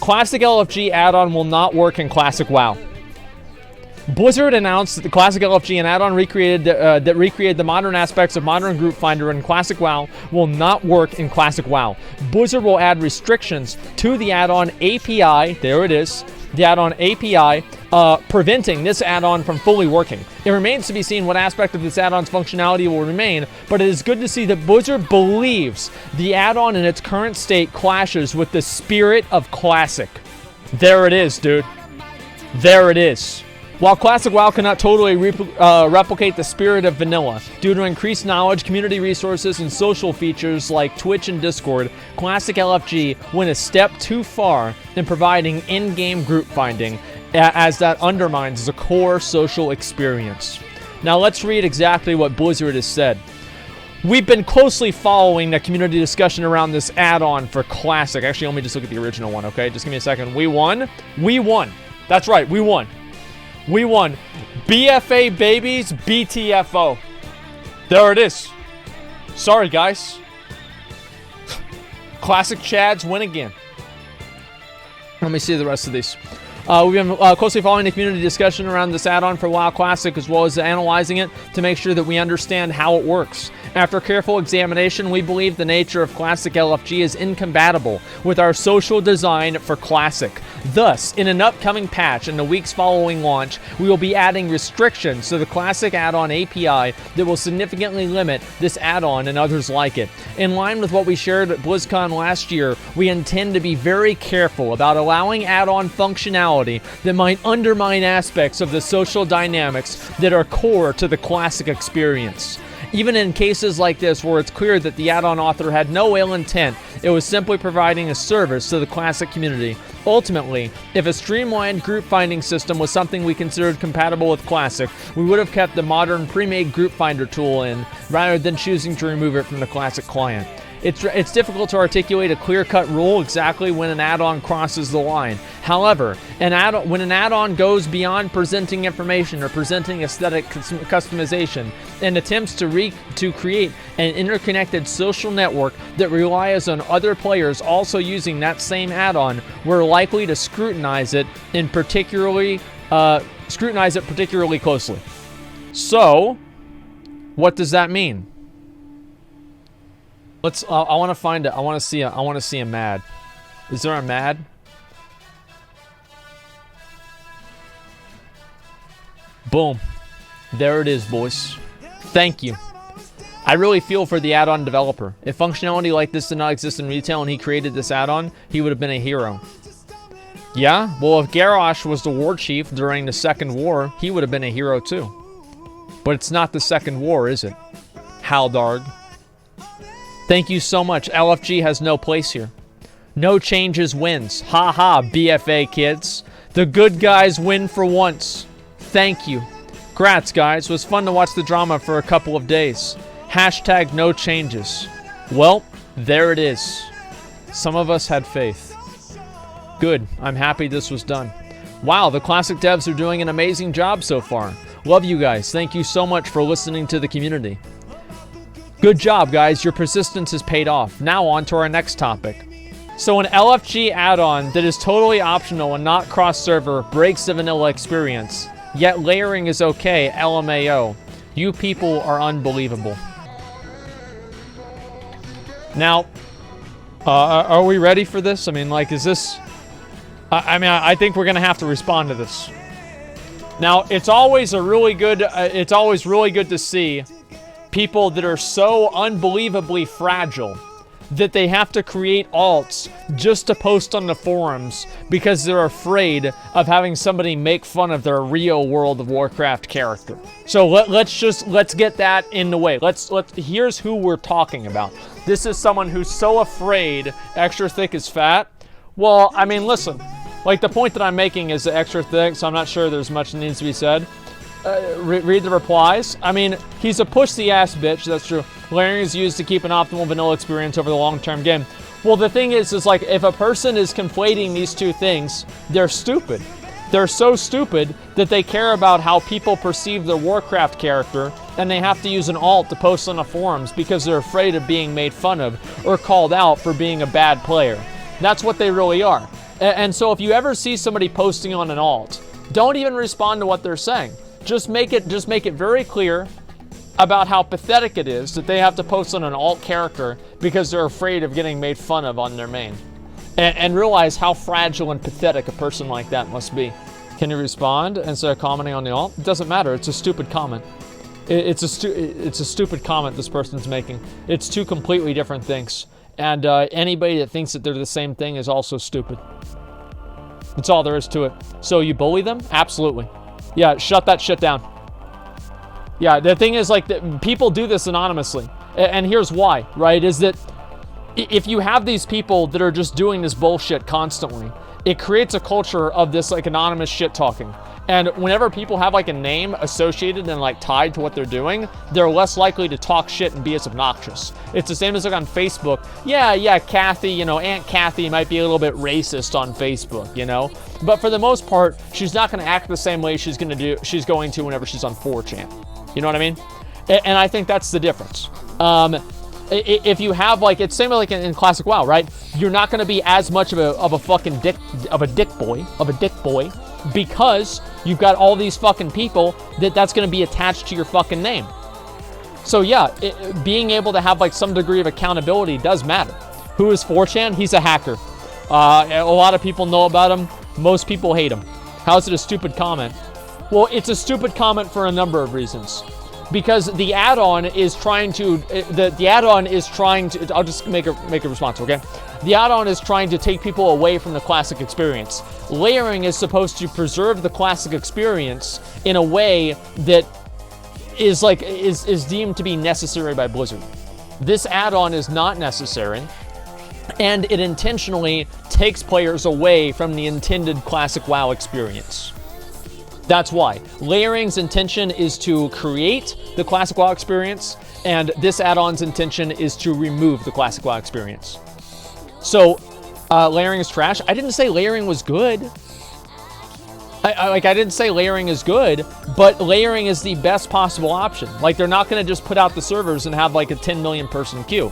Classic LFG add-on will not work in Classic WoW. Blizzard announced that the Classic LFG and add-on that recreated the modern aspects of Modern Group Finder in Classic WoW will not work in Classic WoW. Blizzard will add restrictions to the add-on API, there it is, the add-on API, preventing this add-on from fully working. It remains to be seen what aspect of this add-on's functionality will remain, but it is good to see that Blizzard believes the add-on in its current state clashes with the spirit of Classic. There it is, dude. There it is. While Classic WoW cannot totally replicate the spirit of vanilla, due to increased knowledge, community resources, and social features like Twitch and Discord, Classic LFG went a step too far in providing in-game group finding, as that undermines the core social experience. Now let's read exactly what Blizzard has said. We've been closely following the community discussion around this add-on for Classic. Actually, let me just look at the original one, okay? Just give me a second. We won. We won. That's right, we won. We won. BFA babies, BTFO. There it is. Sorry, guys. Classic Chads win again. Let me see the rest of these. We've been closely following the community discussion around this add-on for WoW Classic, as well as analyzing it to make sure that we understand how it works. After careful examination, we believe the nature of Classic LFG is incompatible with our social design for Classic. Thus, in an upcoming patch in the weeks following launch, we will be adding restrictions to the Classic add-on API that will significantly limit this add-on and others like it. In line with what we shared at BlizzCon last year, we intend to be very careful about allowing add-on functionality that might undermine aspects of the social dynamics that are core to the Classic experience. Even in cases like this where it's clear that the add-on author had no ill intent, it was simply providing a service to the Classic community. Ultimately, if a streamlined group finding system was something we considered compatible with Classic, we would have kept the modern pre-made group finder tool in, rather than choosing to remove it from the Classic client. It's difficult to articulate a clear-cut rule exactly when an add-on crosses the line. However, when an add-on goes beyond presenting information or presenting aesthetic customization and attempts to create an interconnected social network that relies on other players also using that same add-on, we're likely to scrutinize it particularly closely. So, what does that mean? I want to find it. I want to see a mad. Is there a mad? Boom. There it is, boys. Thank you. I really feel for the add-on developer. If functionality like this did not exist in retail and he created this add-on, he would have been a hero. Yeah? Well, if Garrosh was the war chief during the Second War, he would have been a hero too. But it's not the Second War, is it? Haldarg. Thank you so much. LFG has no place here. No changes wins. Ha ha, BFA kids. The good guys win for once. Thank you. Grats, guys. It was fun to watch the drama for a couple of days. Hashtag no changes. Well, there it is. Some of us had faith. Good. I'm happy this was done. Wow, the Classic devs are doing an amazing job so far. Love you guys. Thank you so much for listening to the community. Good job, guys. Your persistence has paid off. Now on to our next topic. So an LFG add-on that is totally optional and not cross-server breaks the vanilla experience. Yet layering is okay, LMAO. You people are unbelievable. Now, are we ready for this? I mean, like, is this... I think we're going to have to respond to this. Now, it's always really good to see people that are so unbelievably fragile that they have to create alts just to post on the forums because they're afraid of having somebody make fun of their real World of Warcraft character. So let's get that in the way. Here's who we're talking about. This is someone who's so afraid extra thick is fat. Well, I mean, listen, like the point that I'm making is extra thick, so I'm not sure there's much that needs to be said. Read the replies. I mean, he's a push-the-ass bitch, that's true. Layering is used to keep an optimal vanilla experience over the long-term game. Well, the thing is like, if a person is conflating these two things, they're stupid. They're so stupid that they care about how people perceive their Warcraft character, and they have to use an alt to post on the forums because they're afraid of being made fun of or called out for being a bad player. That's what they really are. And so if you ever see somebody posting on an alt, don't even respond to what they're saying. Just make it very clear about how pathetic it is that they have to post on an alt character because they're afraid of getting made fun of on their main. And realize how fragile and pathetic a person like that must be. Can you respond instead of commenting on the alt? It doesn't matter. It's a stupid comment. It's a stupid comment this person's making. It's two completely different things. And anybody that thinks that they're the same thing is also stupid. That's all there is to it. So you bully them? Absolutely. Yeah, shut that shit down. Yeah, the thing is, like, people do this anonymously. And here's why, right? Is that if you have these people that are just doing this bullshit constantly, it creates a culture of this, like, anonymous shit talking. And whenever people have, like, a name associated and, like, tied to what they're doing, they're less likely to talk shit and be as obnoxious. It's the same as, like, on Facebook. Yeah, Kathy, you know, Aunt Kathy might be a little bit racist on Facebook, you know? But for the most part, she's not going to act the same way she's going to whenever she's on 4chan. You know what I mean? And I think that's the difference. If you have, like, it's same like in classic WoW, right? You're not going to be as much of a fucking dick boy because you've got all these fucking people that's going to be attached to your fucking name. So yeah, being able to have, like, some degree of accountability does matter. Who is 4chan? He's a hacker. A lot of people know about him. Most people hate him. How is it a stupid comment? Well, it's a stupid comment for a number of reasons. Because the add-on is trying to, I'll just make a response, okay? The add-on is trying to take people away from the classic experience. Layering is supposed to preserve the classic experience in a way that is deemed to be necessary by Blizzard. This add-on is not necessary, and it intentionally takes players away from the intended classic WoW experience. That's why. Layering's intention is to create the classic WoW experience, and this add-on's intention is to remove the classic WoW experience. So, layering is trash. I didn't say layering was good. I didn't say layering is good, but layering is the best possible option. Like, they're not going to just put out the servers and have, like, a 10 million person queue,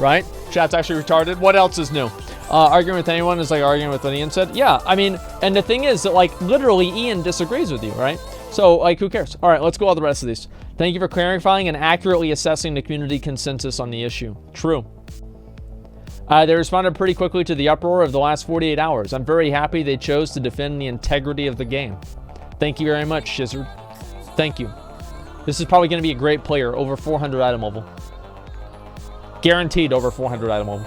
right? Chat's actually retarded. What else is new? Arguing with anyone is like arguing with what Ian said. Yeah, I mean, and the thing is that, like, literally Ian disagrees with you, right? So, like, who cares? All right, let's go all the rest of these. Thank you for clarifying and accurately assessing the community consensus on the issue. True. They responded pretty quickly to the uproar of the last 48 hours. I'm very happy they chose to defend the integrity of the game. Thank you very much, Shizard. Thank you. This is probably going to be a great player, over 400 item level. Guaranteed over 400 item level.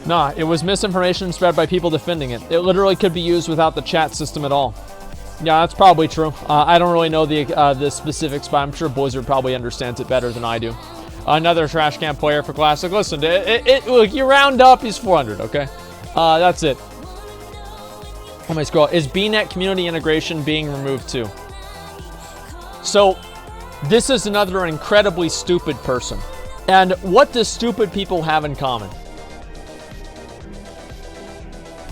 Nah, it was misinformation spread by people defending it. It literally could be used without the chat system at all. Yeah, that's probably true. I don't really know the specifics, but I'm sure Blizzard probably understands it better than I do. Another trash can player for Classic. Listen, look, you round up, he's 400, okay? That's it. Let me scroll. Is BNet community integration being removed too? So, this is another incredibly stupid person. And what do stupid people have in common?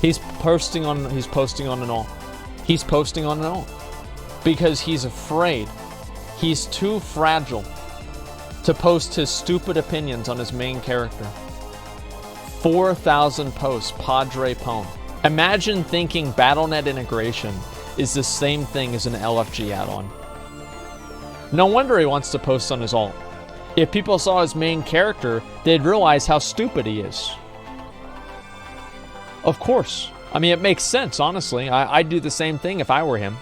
He's posting on an all. He's posting on an all. Because he's afraid. He's too fragile to post his stupid opinions on his main character. 4,000 posts, Padre Pone. Imagine thinking BattleNet integration is the same thing as an LFG add-on. No wonder he wants to post on his alt. If people saw his main character, they'd realize how stupid he is. Of course. I mean, it makes sense, honestly. I'd do the same thing if I were him.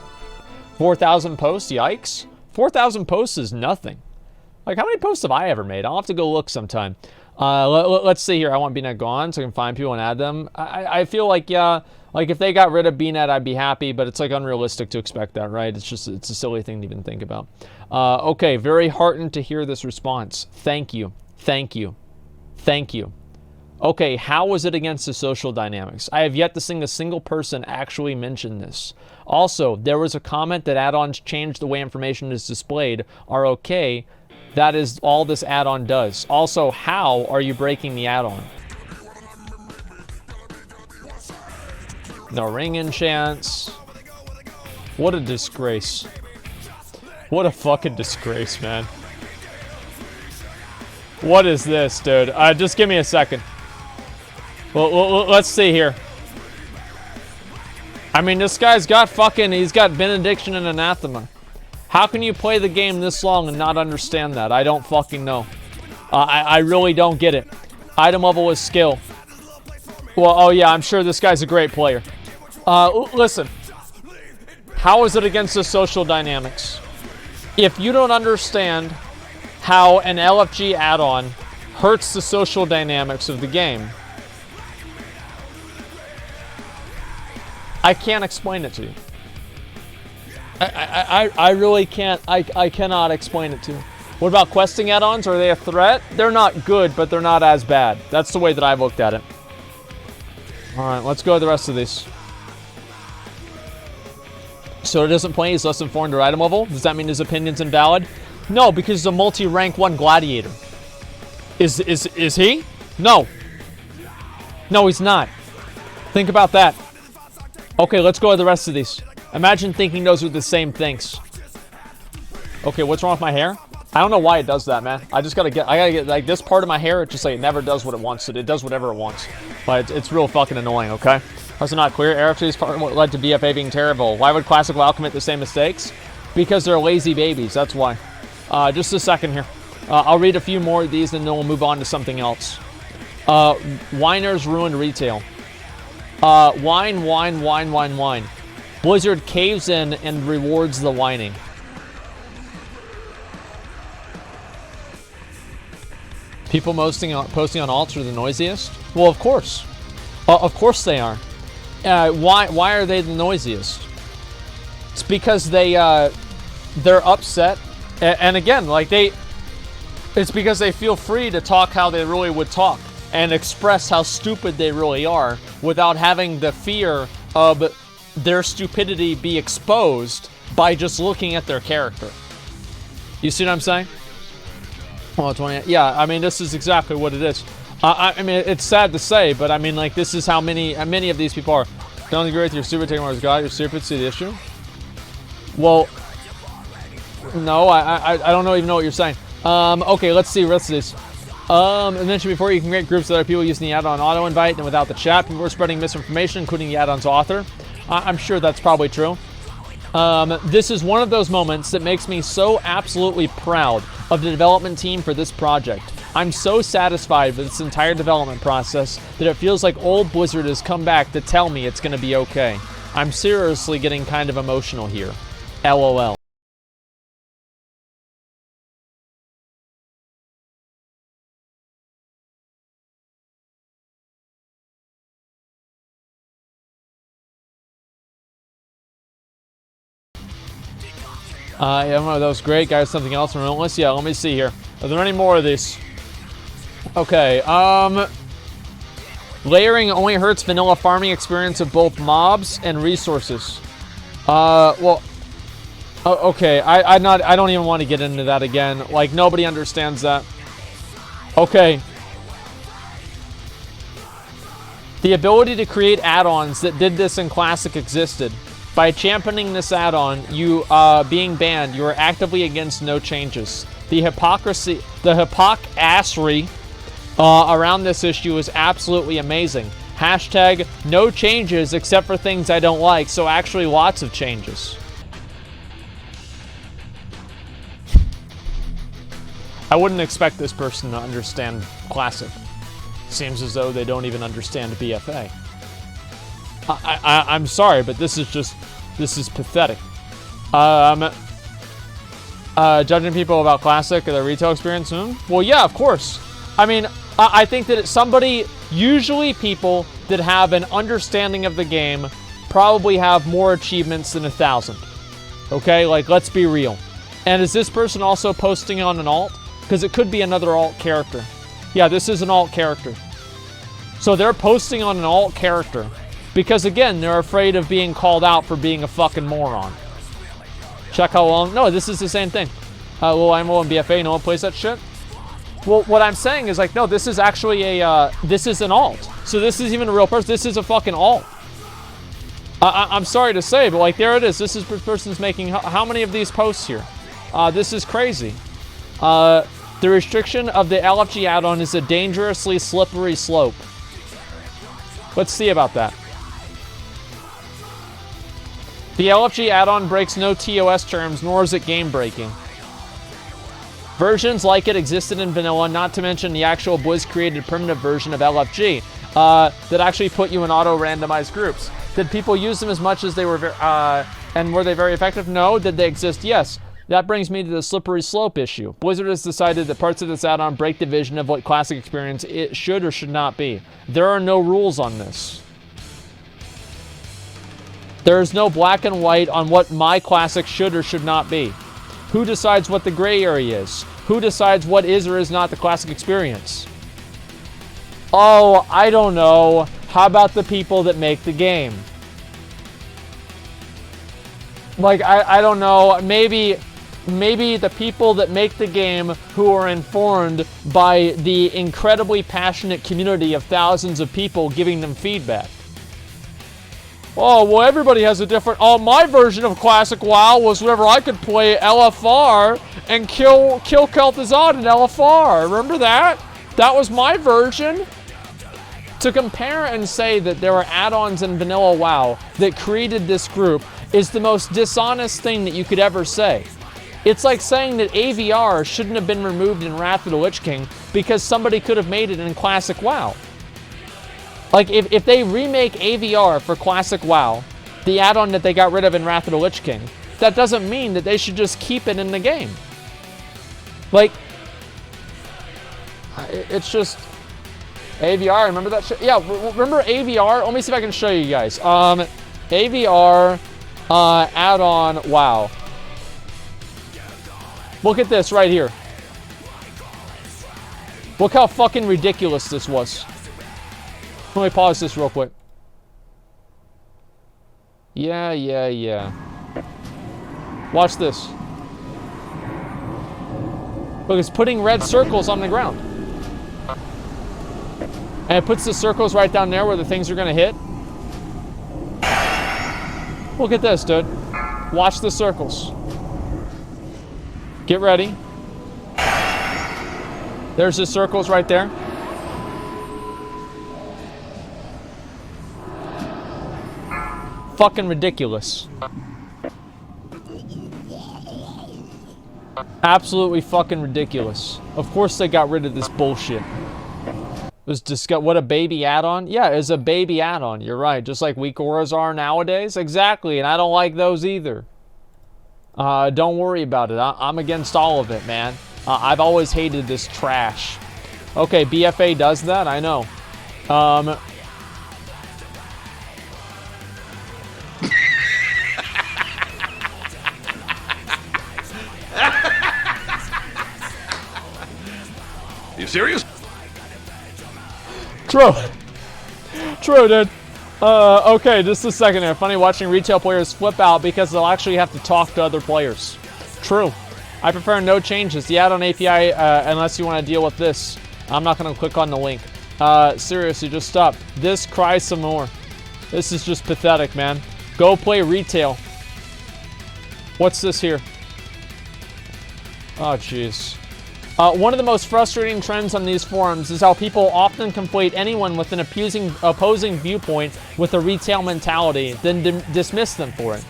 4,000 posts? Yikes. 4,000 posts is nothing. Like, how many posts have I ever made? I'll have to go look sometime. Let's see here. I want BNet gone so I can find people and add them. I feel like, yeah, like if they got rid of BNet, I'd be happy, but it's like unrealistic to expect that, right? It's a silly thing to even think about. Okay, very heartened to hear this response. Thank you. Thank you. Thank you. Okay, how was it against the social dynamics? I have yet to see a single person actually mention this. Also, there was a comment that add-ons change the way information is displayed are okay. That is all this add-on does. Also, how are you breaking the add-on? No ring enchants. What a disgrace. What a fucking disgrace, man. What is this, dude? Just give me a second. Well, let's see here. I mean, this guy's got fucking, he's got benediction and anathema. How can you play the game this long and not understand that? I don't fucking know. I really don't get it. Item level is skill. Well, oh yeah, I'm sure this guy's a great player. Listen. How is it against the social dynamics? If you don't understand how an LFG add-on hurts the social dynamics of the game, I can't explain it to you. I really can't. I cannot explain it to you. What about questing add-ons? Are they a threat? They're not good, but they're not as bad. That's the way that I've looked at it. All right, let's go to the rest of these. So it doesn't play, he's less than 400 item level. Does that mean his opinion's invalid? No, because he's a multi-rank 1 gladiator. Is he? No. No, he's not. Think about that. Okay, let's go to the rest of these. Imagine thinking those are the same things. Okay, what's wrong with my hair? I don't know why it does that, man. I gotta get, like, this part of my hair, it just, like, it never does what it wants. It does whatever it wants. But it's real fucking annoying, okay? Also not clear. LFG's part what led to BFA being terrible. Why would Classic WoW commit the same mistakes? Because they're lazy babies, that's why. Just a second here. I'll read a few more of these and then we'll move on to something else. Whiners ruined retail. Wine. Blizzard caves in and rewards the whining. People posting on alts are the noisiest? Well, of course. Of course they are. Why are they the noisiest? It's because they're upset, and again, like it's because they feel free to talk how they really would talk and express how stupid they really are without having the fear of their stupidity be exposed by just looking at their character. You see what I'm saying? Well, 20. Yeah, I mean, this is exactly what it is. I mean, it's sad to say, but I mean, like, this is how many of these people are. Don't agree with your stupid technology. God, you're stupid. See the issue? Well, no, I don't even know what you're saying. Okay, let's see. Rest of this. I mentioned before, you can create groups of other people using the add-on auto invite and without the chat. People are spreading misinformation, including the add-on's author. I'm sure that's probably true. This is one of those moments that makes me so absolutely proud of the development team for this project. I'm so satisfied with this entire development process that it feels like old Blizzard has come back to tell me it's going to be okay. I'm seriously getting kind of emotional here. LOL. Yeah, that was great, guys. Something else from Relentless? Yeah, let me see here. Are there any more of these? Okay, layering only hurts vanilla farming experience of both mobs and resources. Well, okay, I don't even want to get into that again. Like, nobody understands that. Okay. The ability to create add-ons that did this in Classic existed. By championing this add-on, you being banned, you are actively against no changes. The hypocrisy around this issue is absolutely amazing. Hashtag no changes except for things I don't like, so actually lots of changes. I wouldn't expect this person to understand Classic. Seems as though they don't even understand BFA. I'm sorry, but this is pathetic. Judging people about Classic or their retail experience? Well, yeah, of course. I mean, I think that usually people that have an understanding of the game probably have more achievements than 1,000. Okay, like, let's be real. And is this person also posting on an alt? Because it could be another alt character. Yeah, this is an alt character. So they're posting on an alt character because, again, they're afraid of being called out for being a fucking moron. Check how long. No, this is the same thing. Well, I'm on BFA. No one plays that shit. Well, what I'm saying is, like, no, this is actually this is an alt. So this is even a real person. This is a fucking alt. I'm sorry to say, but like there it is. This is the person's making how many of these posts here? This is crazy. The restriction of the LFG add-on is a dangerously slippery slope. Let's see about that. The LFG add-on breaks no TOS terms, nor is it game breaking. Versions like it existed in vanilla, not to mention the actual Blizz-created primitive version of LFG that actually put you in auto-randomized groups. Did people use them as much as they were, and were they very effective? No. Did they exist? Yes. That brings me to the slippery slope issue. Blizzard has decided that parts of this add-on break the vision of what classic experience it should or should not be. There are no rules on this. There is no black and white on what my classic should or should not be. Who decides what the gray area is? Who decides what is or is not the classic experience? Oh, I don't know. How about the people that make the game? Like, I don't know. Maybe the people that make the game who are informed by the incredibly passionate community of thousands of people giving them feedback. Oh, well, everybody has a different... Oh, my version of Classic WoW was whenever I could play LFR and kill Kel'Thuzad in LFR. Remember that? That was my version. To compare and say that there are add-ons in vanilla WoW that created this group is the most dishonest thing that you could ever say. It's like saying that AVR shouldn't have been removed in Wrath of the Lich King because somebody could have made it in Classic WoW. Like, if they remake AVR for Classic WoW, the add-on that they got rid of in Wrath of the Lich King, that doesn't mean that they should just keep it in the game. Like, it's just... AVR, remember that shit? Yeah, remember AVR? Let me see if I can show you guys. AVR add-on WoW. Look at this right here. Look how fucking ridiculous this was. Let me pause this real quick. Yeah. Watch this. Look, it's putting red circles on the ground. And it puts the circles right down there where the things are gonna hit. Look at this, dude. Watch the circles. Get ready. There's the circles right there. Fucking ridiculous. Absolutely fucking ridiculous. Of course they got rid of this bullshit. It was what a baby add-on? Yeah, it's a baby add-on. You're right. Just like weak auras are nowadays. Exactly, and I don't like those either. Don't worry about it. I'm against all of it, man. I've always hated this trash. Okay, BFA does that. I know. You serious? True, dude. Okay, just a second there. Funny watching retail players flip out because they'll actually have to talk to other players. True. I prefer no changes. The add-on API, unless you want to deal with this. I'm not going to click on the link. Seriously, just stop. This cries some more. This is just pathetic, man. Go play retail. What's this here? Oh, jeez. One of the most frustrating trends on these forums is how people often conflate anyone with an opposing viewpoint with a retail mentality, then dismiss them for it.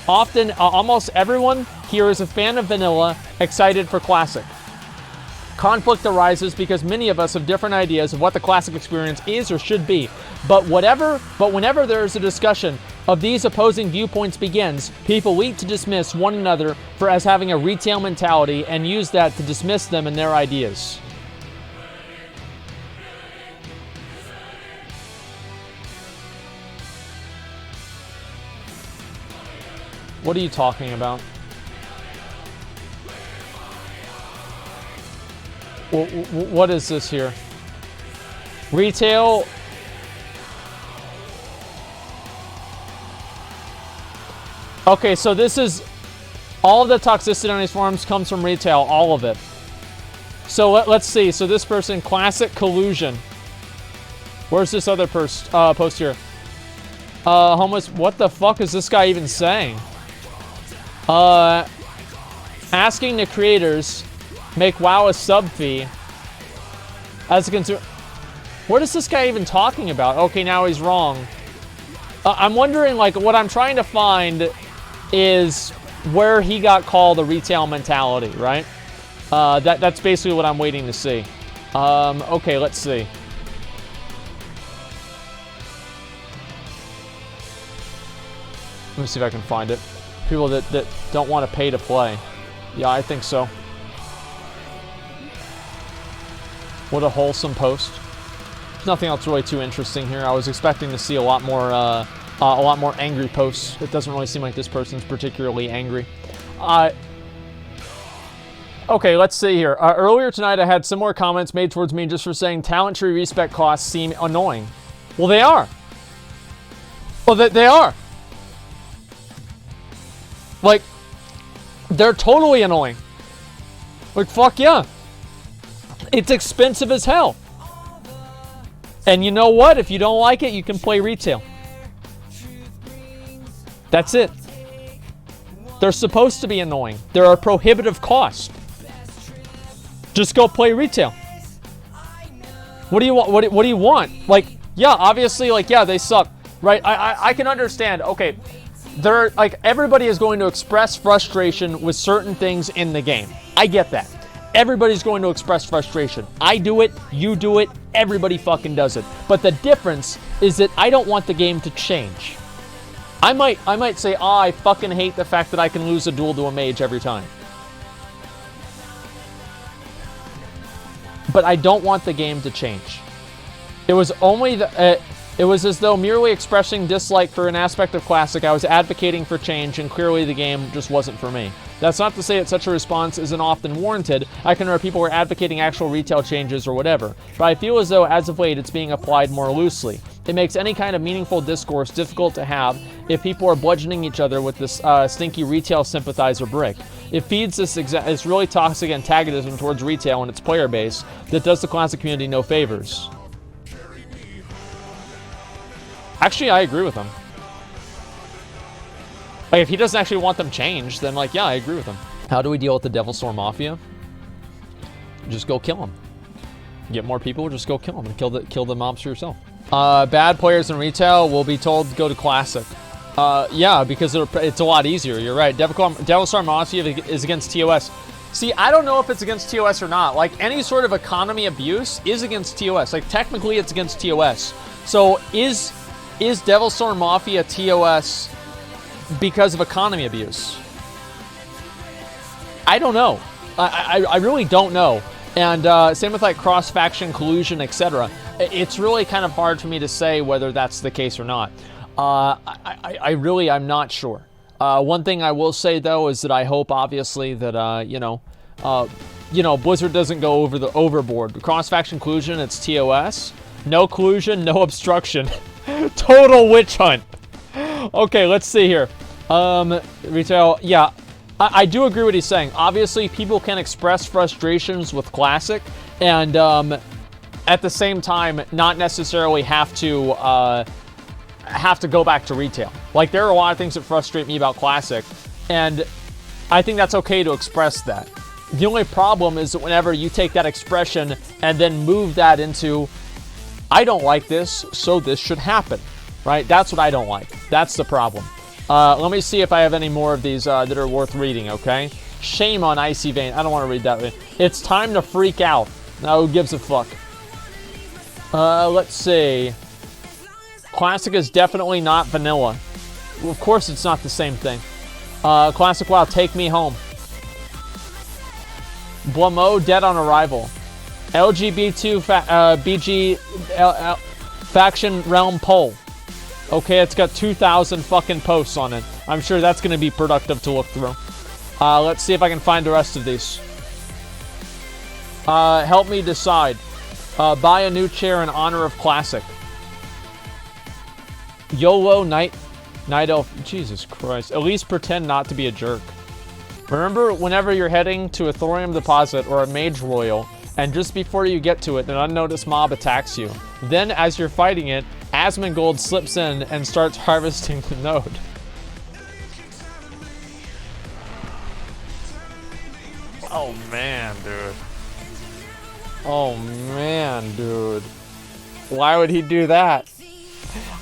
Often, almost everyone here is a fan of vanilla, excited for classic. Conflict arises because many of us have different ideas of what the classic experience is or should be. But whenever there is a discussion of these opposing viewpoints begins, people lead to dismiss one another as having a retail mentality and use that to dismiss them and their ideas. What are you talking about? What is this here? Retail. Okay, so this is all of the toxicity on these forums comes from retail, all of it. So let's see. So this person, classic collusion. Where's this other post here? Homeless, what the fuck is this guy even saying? Asking the creators make WoW a sub fee as a consumer. What is this guy even talking about? Okay, now he's wrong. I'm wondering, like, what I'm trying to find is where he got called a retail mentality, right? That's basically what I'm waiting to see. Okay, let's see. Let me see if I can find it. People that don't want to pay to play. Yeah, I think so. What a wholesome post. There's nothing else really too interesting here. I was expecting to see a lot more angry posts. It doesn't really seem like this person's particularly angry. Okay, let's see here. Earlier tonight, I had similar comments made towards me just for saying talent tree respec costs seem annoying. Well, they are. Well, they are. Like, they're totally annoying. Like, fuck yeah. It's expensive as hell. And you know what? If you don't like it, you can play retail. That's it. They're supposed to be annoying. They're a prohibitive cost. Just go play retail. What do you want? What do you want? Like, yeah, obviously, like, yeah, they suck, right? I can understand. Okay, they're like, everybody is going to express frustration with certain things in the game. I get that. Everybody's going to express frustration. I do it, you do it, everybody fucking does it. But the difference is that I don't want the game to change. I might say, I fucking hate the fact that I can lose a duel to a mage every time. But I don't want the game to change. It was only it was as though merely expressing dislike for an aspect of Classic, I was advocating for change, and clearly the game just wasn't for me. That's not to say that such a response isn't often warranted. I can remember people were advocating actual retail changes or whatever, but I feel as though as of late it's being applied more loosely. It makes any kind of meaningful discourse difficult to have if people are bludgeoning each other with this stinky retail sympathizer brick. It feeds this really toxic antagonism towards retail and its player base that does the Classic community no favors. Actually, I agree with him. Like, if he doesn't actually want them changed, then, like, yeah, I agree with him. How do we deal with the Devilsaur Mafia? Just go kill them. Get more people, just go kill them and kill the mobs for yourself. Bad players in retail will be told to go to Classic. Yeah, because it's a lot easier. You're right. Devilsaur Mafia is against TOS. See, I don't know if it's against TOS or not. Like, any sort of economy abuse is against TOS. Like, technically, it's against TOS. So, is Devilsaur Mafia TOS because of economy abuse? I don't know. I really don't know. And same with, like, cross-faction collusion, etc. It's really kind of hard for me to say whether that's the case or not. I'm not sure. One thing I will say, though, is that I hope, obviously, that, Blizzard doesn't go overboard. Cross-faction collusion, it's TOS. No collusion, no obstruction. Total witch hunt. Okay, let's see here. Retail, yeah. I do agree what he's saying. Obviously, people can express frustrations with Classic, and at the same time, not necessarily have to go back to retail. Like, there are a lot of things that frustrate me about Classic, and I think that's okay to express that. The only problem is that whenever you take that expression and then move that into, I don't like this, so this should happen, right? That's what I don't like. That's the problem. Let me see if I have any more of these that are worth reading, okay? Shame on Icy Vein. I don't want to read that. It's time to freak out. Now, who gives a fuck? Let's see. Classic is definitely not vanilla. Well, of course it's not the same thing. Classic WoW, take me home. Blamo, dead on arrival. LGB2 BG faction realm poll. Okay, it's got 2,000 fucking posts on it. I'm sure that's going to be productive to look through. Let's see if I can find the rest of these. Help me decide. Buy a new chair in honor of Classic. YOLO Night Elf. Jesus Christ. At least pretend not to be a jerk. Remember, whenever you're heading to a thorium deposit or a mage royal, and just before you get to it, an unnoticed mob attacks you. Then, as you're fighting it, Asmongold slips in and starts harvesting the node. Oh man, dude. Oh man, dude. Why would he do that?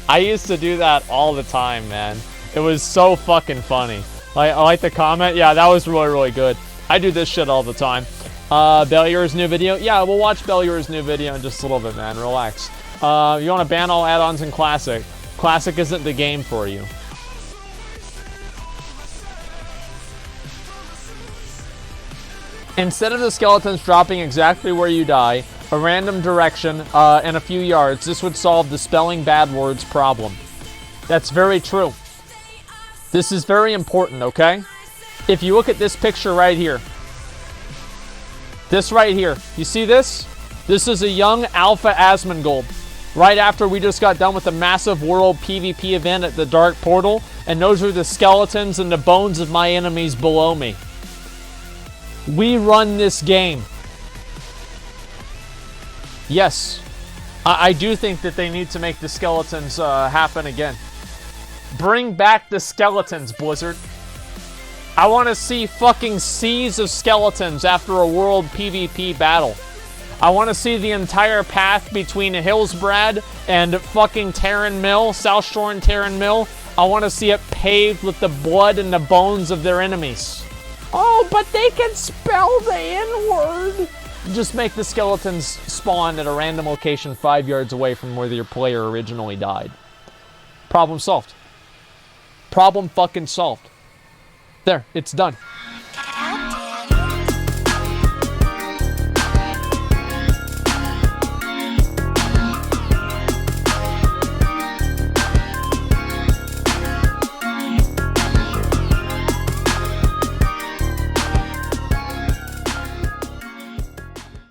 I used to do that all the time, man. It was so fucking funny. I like the comment. Yeah, that was really, really good. I do this shit all the time. Bellier's new video. Yeah, we'll watch Bellier's new video in just a little bit, man. Relax. You want to ban all add-ons in Classic. Classic isn't the game for you. Instead of the skeletons dropping exactly where you die, a random direction, and a few yards, this would solve the spelling bad words problem. That's very true. This is very important, okay? If you look at this picture right here, this right here, you see this? This is a young Alpha Asmongold. Right after we just got done with a massive world PvP event at the Dark Portal, and those are the skeletons and the bones of my enemies below me. We run this game. Yes, I do think that they need to make the skeletons happen again. Bring back the skeletons, Blizzard. I want to see fucking seas of skeletons after a world PvP battle. I want to see the entire path between Hillsbrad and fucking Terran Mill, South Shore and Terran Mill. I want to see it paved with the blood and the bones of their enemies. Oh, but they can spell the N-word. Just make the skeletons spawn at a random location 5 yards away from where your player originally died. Problem solved. Problem fucking solved. There, it's done.